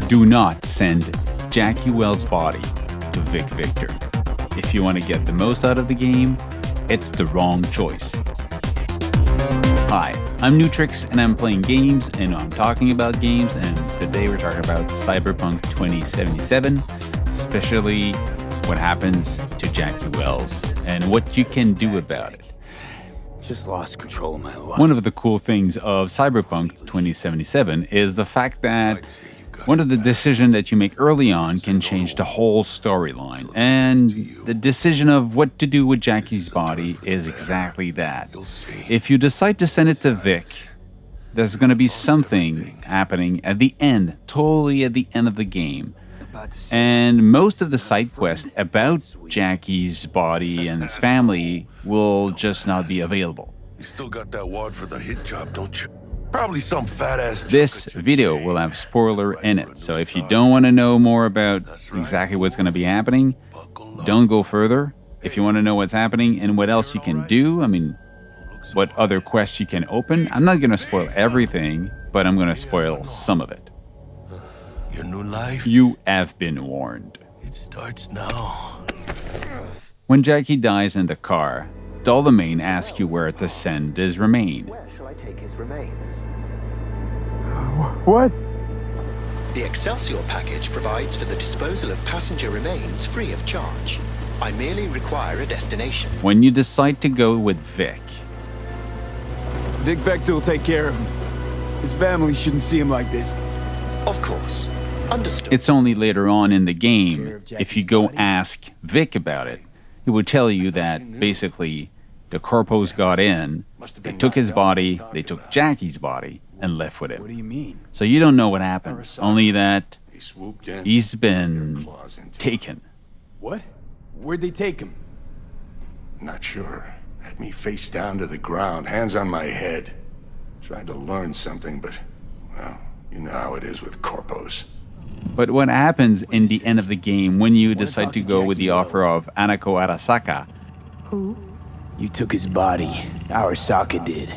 Do not send Jackie Wells' body to Vic Viktor. If you want to get the most out of the game, it's the wrong choice. Hi, I'm Nu-Trix and I'm playing games and I'm talking about games, and today we're talking about Cyberpunk 2077, especially what happens to Jackie Wells and what you can do about it. Just lost control of my life. One of the cool things of Cyberpunk 2077 is the fact that one of the decisions that you make early on can change the whole storyline. And the decision of what to do with Jackie's body is exactly that. If you decide to send it to Vic, there's going to be something happening at the end, totally at the end of the game. And most of the side quests about Jackie's body and his family will just not be available. You still got that wad for the hit job, don't you? Probably some fat ass. This video will have spoiler in it, so if you don't want to know more about exactly what's going to be happening, don't go further. If you want to know what's happening and what else you can do, I mean, what other quests you can open, I'm not going to spoil everything, but I'm going to spoil some of it. Your new life? You have been warned. It starts now. When Jackie dies in the car, Delamain asks you where to send his remains. Where shall I take his remains? What? The Excelsior package provides for the disposal of passenger remains free of charge. I merely require a destination. When you decide to go with Vic, Vic Viktor will take care of him. His family shouldn't see him like this. Of course. Understood. it's only later on in the game, if you go ask Vic about it, he would tell you that basically the corpos got in, they took his body, they took Jackie's body, and left with What do him. you mean? So you don't know what happened, only that They swooped in. he's been taken. What? Where'd they take him? Not sure. Had me face down to the ground, hands on my head. Tried to learn something, but, well, you know how it is with corpos. But what happens in the end of the game when you decide to go with the offer of Anako Arasaka? Who? You took his body. Arasaka did.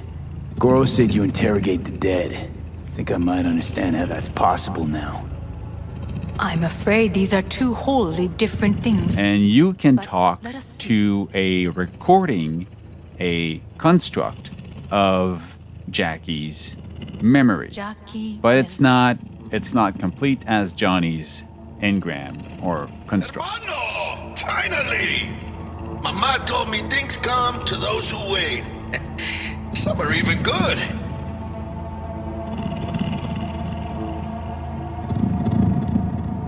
Goro said you interrogate the dead. Think I might understand how that's possible now. I'm afraid these are two wholly different things. And you can But talk let us see. to a recording, a construct of Jackie's memory. Jackie. But Wells. it's not complete as Johnny's engram or construct. Hermano! Finally! Mama told me things come to those who wait. Some are even good.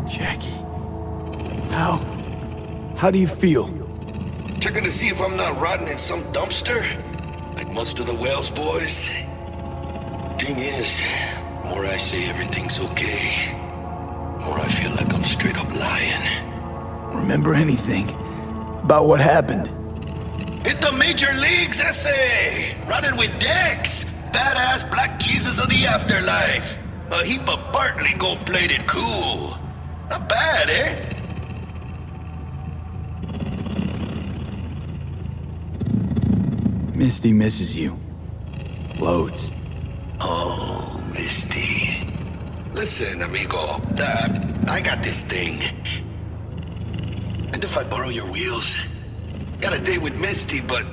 Jackie. How do you feel? Checking to see if I'm not rotting in some dumpster, like most of the Wales boys. Thing is, more I say everything's okay, more I feel like I'm straight up lying. Remember anything about what happened? Hit the major leagues, essay! Running with Dex! Badass black Jesus of the afterlife! A heap of Bartley gold-plated cool! Not bad, eh? Misty misses you. Loads. Oh, Misty. Listen, amigo, I got this thing. And if I borrow your wheels? Got a date with Misty, but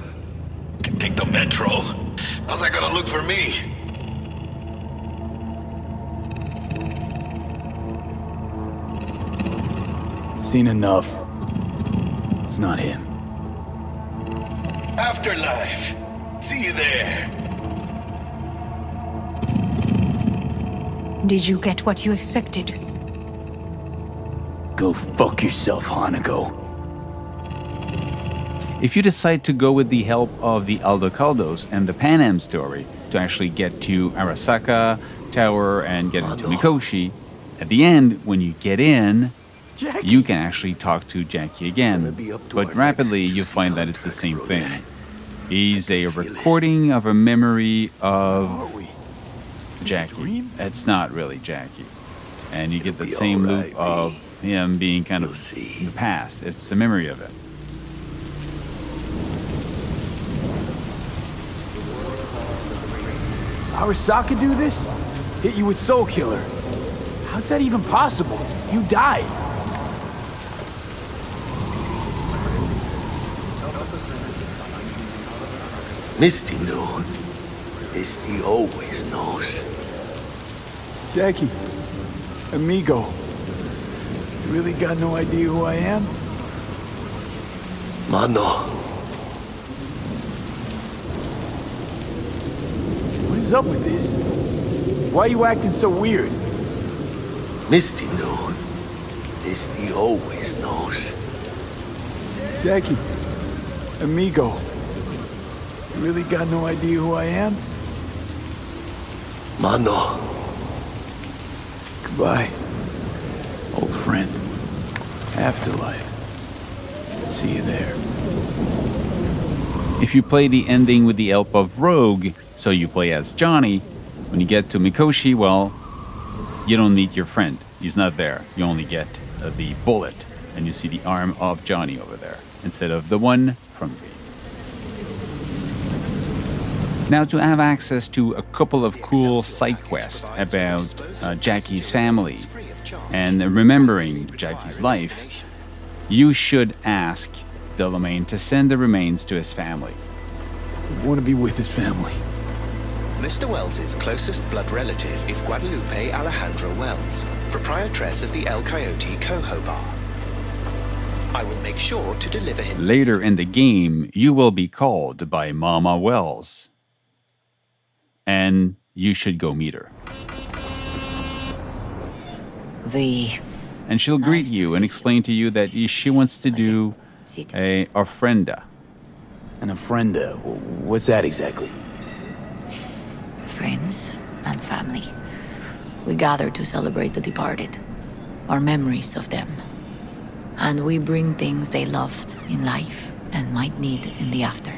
can take the metro. How's that gonna look for me? Seen enough. It's not him. Afterlife. See you there. Did you get what you expected? Go fuck yourself, Hanako. If you decide to go with the help of the Aldo Caldos and the Pan Am story to actually get to Arasaka Tower and get into Mikoshi, at the end, when you get in, Jackie. you can actually talk to Jackie again. Gonna be up to But our rapidly, necks you just find to that it's the same contract thing. road. He's a recording of a memory of Are we? Jackie. dream? It's not really Jackie. And you get the be same alright, loop of him being kind You'll of see. in the past. It's a memory of it. Arasaka do this? Hit you with Soul Killer. How's that even possible? You died. Misty knew. Misty always knows. Jackie, amigo, you really got no idea who I am? Mano, What is up with this? Why are you acting so weird? Misty knew. Misty always knows. Jackie, amigo, you really got no idea who I am? Mano, Goodbye, old friend. Afterlife. See you there. If you play the ending with the help of Rogue, so you play as Johnny, when you get to Mikoshi, well, you don't meet your friend. He's not there. You only get the bullet, and you see the arm of Johnny over there, instead of the one from V. Now, to have access to a couple of cool side quests about Jackie's family and remembering Jackie's life, you should ask Delamain to send the remains to his family. I want to be with his family. Mr. Wells's closest blood relative is Guadalupe Alejandra Wells, proprietress of the El Coyote Coho Bar. I will make sure to deliver him. Later in the game, you will be called by Mama Wells, and you should go meet her. V. And she'll greet you and explain to you that she wants to do a ofrenda. An Ofrenda, what's that exactly? Friends and family. We gather to celebrate the departed, our memories of them. And we bring things they loved in life and might need in the after.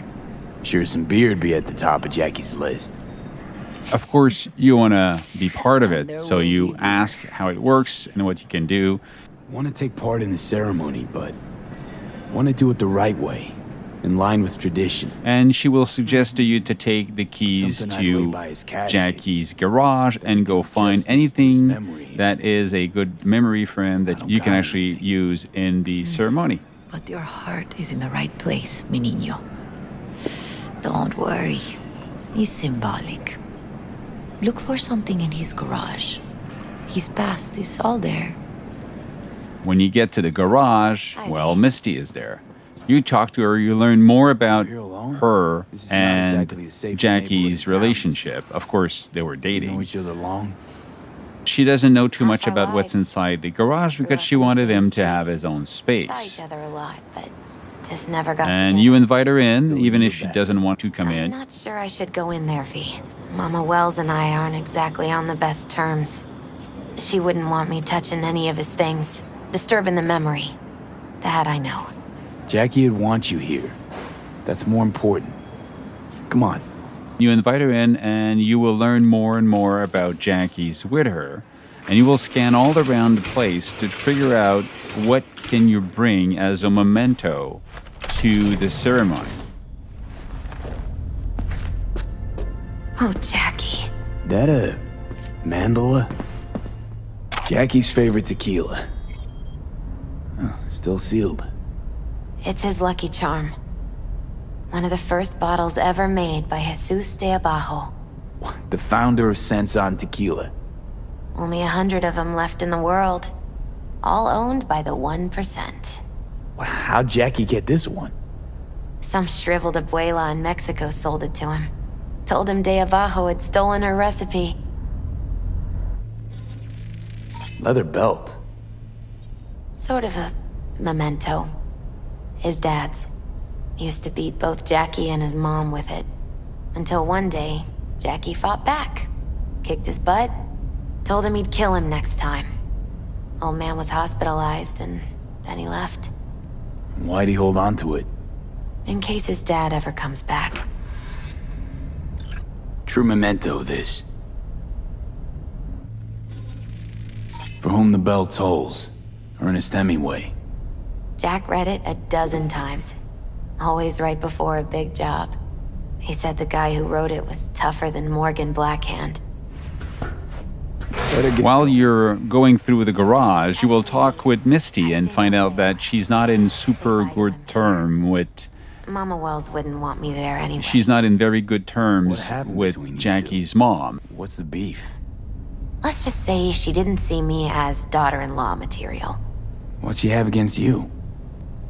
Sure, some beer'd be at the top of Jackie's list. Of course, you want to be part of it, so you ask how it works and what you can do. Want to take part in the ceremony, but want to do it the right way, in line with tradition. And she will suggest to you to take the keys Something I'd lay to by his casket. Jackie's garage and go find justice to his anything memory. that is a good memory for him I that don't you can got actually anything. use in the ceremony. But your heart is in the right place, mi niño. Don't worry. He's symbolic. Look for something in his garage. His past is all there. When you get to the garage, well, Misty is there. You talk to her, you learn more about You're alone? her This is not and exactly the safest neighborhood Jackie's in town. relationship. Of course, they were Know dating. each other long? She doesn't know too much Half our about what's lives. inside the garage Grew because up she in the wanted same him to have streets. his own Saw space. each other a lot, but just never got And together. you invite her in, So even you if she bet. doesn't want to come I'm in. not sure I should go in there, V. Mama Wells and I aren't exactly on the best terms. She wouldn't want me touching any of his things, disturbing the memory. That I know. Jackie would want you here. That's more important. Come on. You invite her in, and you will learn more and more about Jackie's with her. And you will scan all around the place to figure out what can you bring as a memento to the ceremony. Oh, Jackie. That a mandala? Jackie's favorite tequila. Oh, still sealed. It's his lucky charm. One of the first bottles ever made by Jesus de Abajo. The founder of Sensan Tequila. Only 100 of them left in the world. All owned by the 1%. How'd Jackie get this one? Some shriveled abuela in Mexico sold it to him. Told him de Abajo had stolen her recipe. Leather belt. Sort of a memento. His dad's. Used to beat both Jackie and his mom with it. Until one day, Jackie fought back. Kicked his butt. Told him he'd kill him next time. Old man was hospitalized and then he left. Why'd he hold on to it? In case his dad ever comes back. True memento, this. For whom the bell tolls. Ernest Hemingway. Jack read it a dozen times. Always right before a big job. He said the guy who wrote it was tougher than Morgan Blackhand. While you're going through the garage, you will talk with Misty and find out that she's not in super good term with... Mama Wells wouldn't want me there anyway. She's not in very good What terms happened with between you Jackie's mom. What's the beef? Let's just say she didn't see me as daughter-in-law material. What she have against you?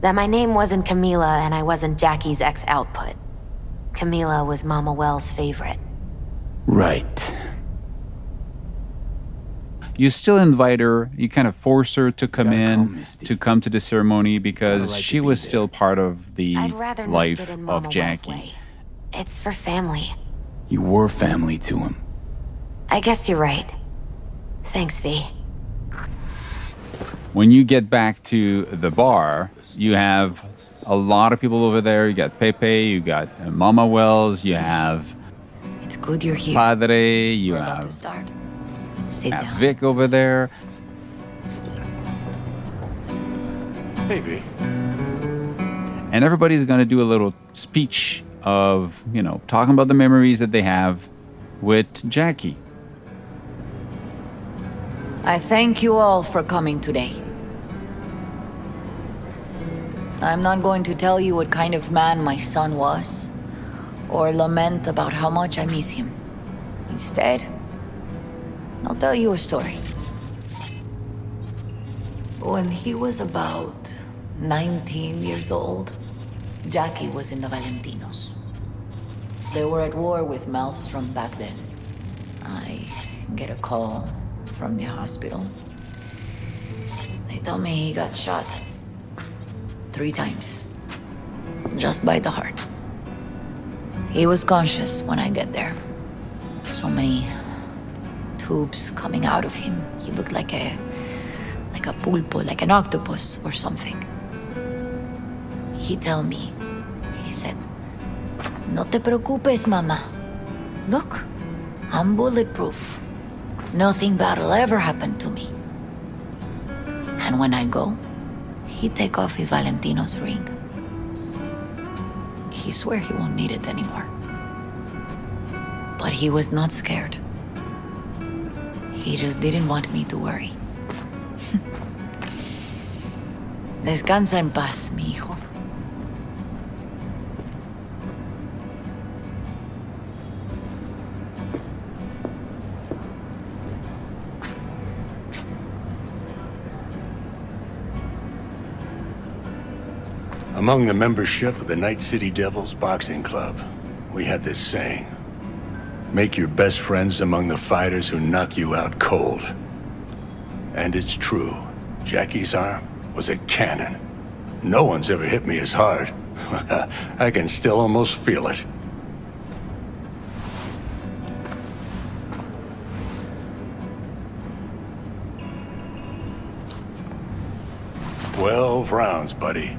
That my name wasn't Camila and I wasn't Jackie's ex-output. Camila was Mama Wells' favorite. Right. You still invite her, you kind of force her to come Gotta in, come, Misty. to come to the ceremony because like to she be was there. still part of the I'd rather not life get in Mama of Wells' Jackie. way. It's for family. You were family to him. I guess you're right. Thanks, V. When you get back to the bar, you have a lot of people over there. You got Pepe, you got Mama Wells, you have It's good you're here. Padre, you We're about to have start. Sit down. Vic over there. Hey, V. And everybody's going to do a little speech of, talking about the memories that they have with Jackie. I thank you all for coming today. I'm not going to tell you what kind of man my son was, or lament about how much I miss him. Instead, I'll tell you a story. When he was about 19 years old, Jackie was in the Valentinos. They were at war with Maelstrom back then. I get a call from the hospital. They tell me he got shot 3 times, just by the heart. He was conscious when I get there. So many tubes coming out of him. He looked like a pulpo, like an octopus or something. He tell me, he said, "No te preocupes, mama. Look, I'm bulletproof. Nothing bad will ever happen to me." And when I go, he take off his Valentino's ring. He swear he won't need it anymore. But he was not scared. He just didn't want me to worry. Descansa en paz, mi hijo. Among the membership of the Night City Devils Boxing Club, we had this saying: make your best friends among the fighters who knock you out cold. And it's true. Jackie's arm was a cannon. No one's ever hit me as hard. I can still almost feel it. "12 rounds, buddy."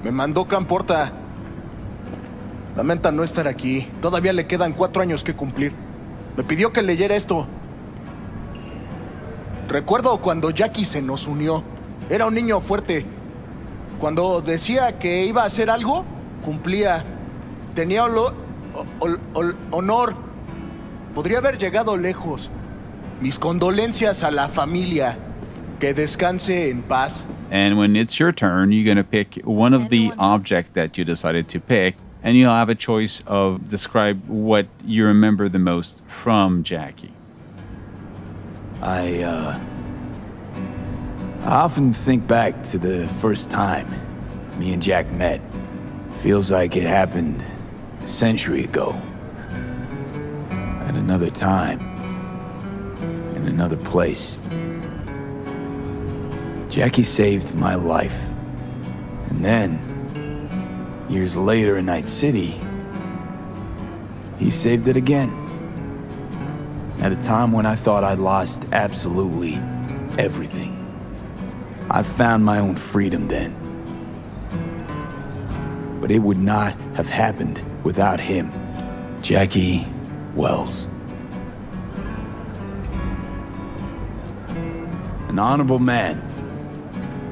Me mandó Camporta. Lamenta no estar aquí. Todavía le quedan 4 años que cumplir. Me pidió que leyera esto. Recuerdo cuando Jackie se nos unió. Era un niño fuerte. Cuando decía que iba a hacer algo, cumplía. Tenía honor. Podría haber llegado lejos. Mis condolencias a la familia. Que descanse en paz. And when it's your turn, you're going to pick one of the objects that you decided to pick, and you'll have a choice of describe what you remember the most from Jackie. I often think back to the first time me and Jack met. Feels like it happened a century ago. At another time. In another place. Jackie saved my life. And then, years later in Night City, he saved it again. At a time when I thought I'd lost absolutely everything. I found my own freedom then. But it would not have happened without him. Jackie Wells. An honorable man.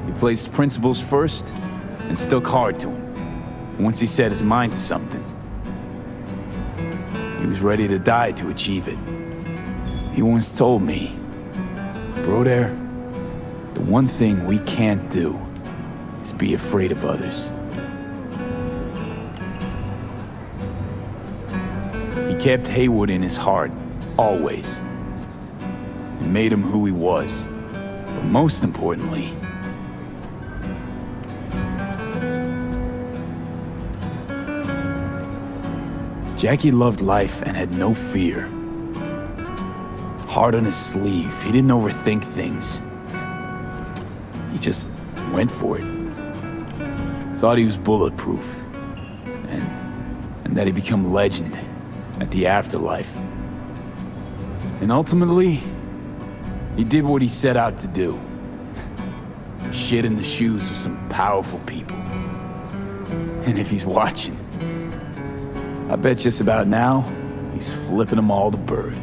He placed principles first and stuck hard to him. Once he set his mind to something, he was ready to die to achieve it. He once told me, "Brother, the one thing we can't do is be afraid of others." He kept Haywood in his heart, always. It made him who he was. But most importantly, Jackie loved life and had no fear. Heart on his sleeve, he didn't overthink things. He just went for it. Thought he was bulletproof. And that he'd become legend at the afterlife. And ultimately, he did what he set out to do. Shit in the shoes of some powerful people. And if he's watching, I bet just about now, he's flipping them all the bird.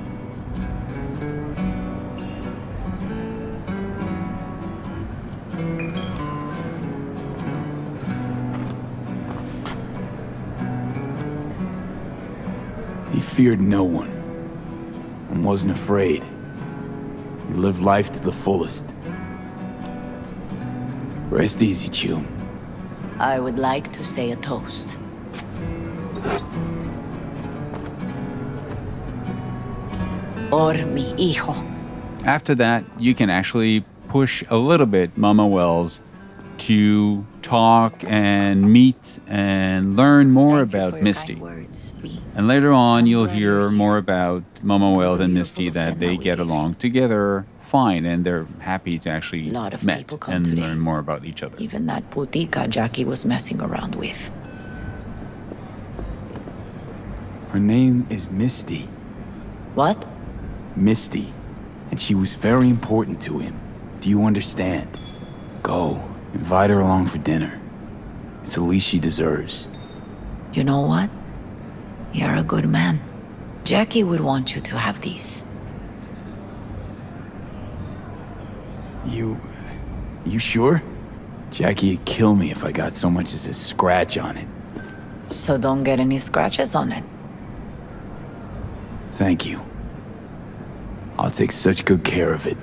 He feared no one and wasn't afraid. He lived life to the fullest. Rest easy, Chum. I would like to say a toast. Por mi hijo. After that, you can actually push a little bit Mama Wells to talk and meet and learn more about Misty. And later on, you'll hear more about Mama Wells and Misty, that they get along together fine, and they're happy to actually met and learn more about each other. Even that putica Jackie was messing around with. Her name is Misty. What? Misty. And she was very important to him. Do you understand? Go. Invite her along for dinner. It's the least she deserves. You know what? You're a good man. Jackie would want you to have these. You sure? Jackie'd kill me if I got so much as a scratch on it. So don't get any scratches on it. Thank you. I'll take such good care of it.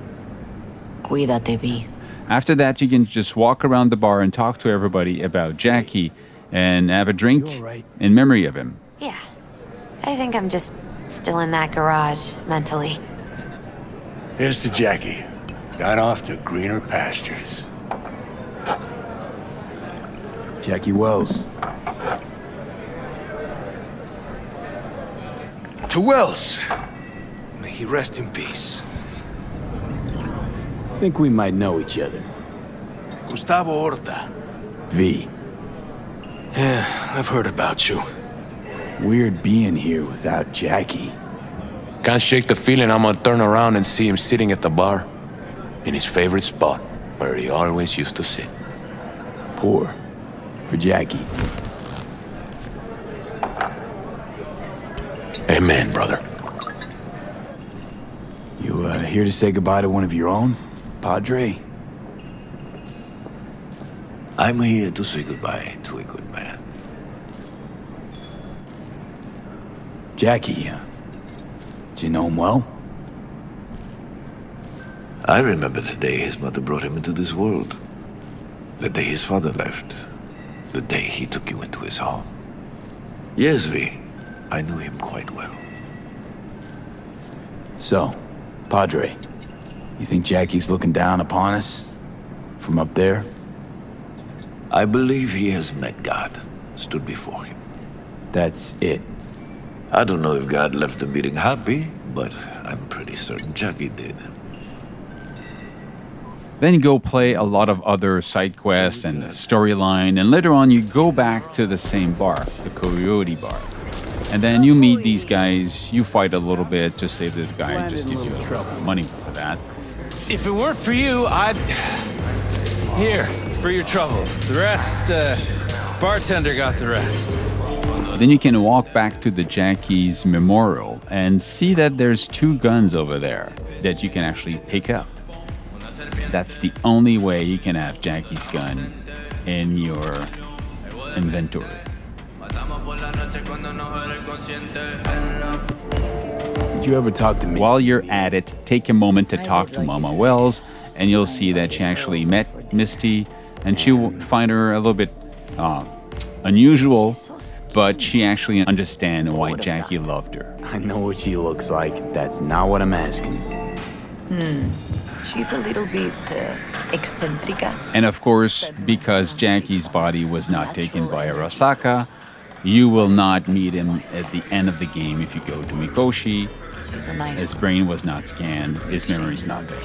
Cuídate, Vi. After that, you can just walk around the bar and talk to everybody about Jackie and have a drink in memory of him. Yeah. I think I'm just still in that garage, mentally. Here's to Jackie. Gone off to greener pastures. Jackie Wells. To Wells. May he rest in peace. Think we might know each other. Gustavo Horta. V. Yeah, I've heard about you. Weird being here without Jackie. Can't shake the feeling I'm gonna turn around and see him sitting at the bar. In his favorite spot, where he always used to sit. Poor. For Jackie. Amen, brother. You, here to say goodbye to one of your own, Padre? I'm here to say goodbye to a good man. Jackie, do you know him well? I remember the day his mother brought him into this world. The day his father left. The day he took you into his home. Yes, V. I knew him quite well. So, Padre, you think Jackie's looking down upon us? From up there? I believe he has met God, stood before him. That's it. I don't know if God left the meeting happy, but I'm pretty certain Jackie did. Then you go play a lot of other side quests and the storyline, and later on you go back to the same bar, the Coyote Bar. And then you meet these guys, you fight a little bit to save this guy, just give you a little money for that. If it weren't for you, I'd... Here, for your trouble. The rest, bartender got the rest. Then you can walk back to the Jackie's memorial and see that there's 2 guns over there that you can actually pick up. That's the only way you can have Jackie's gun in your inventory. Did you ever talk to me? While you're at it, take a moment to talk to Mama Wells, and you'll see that she actually met Misty, and she will find her a little bit unusual, but she actually understands why Jackie loved her. I know what she looks like. That's not what I'm asking. She's a little bit eccentrica. And of course, because Jackie's body was not taken by Arasaka, you will not meet him at the end of the game if you go to Mikoshi. His brain was not scanned, his memory is not there.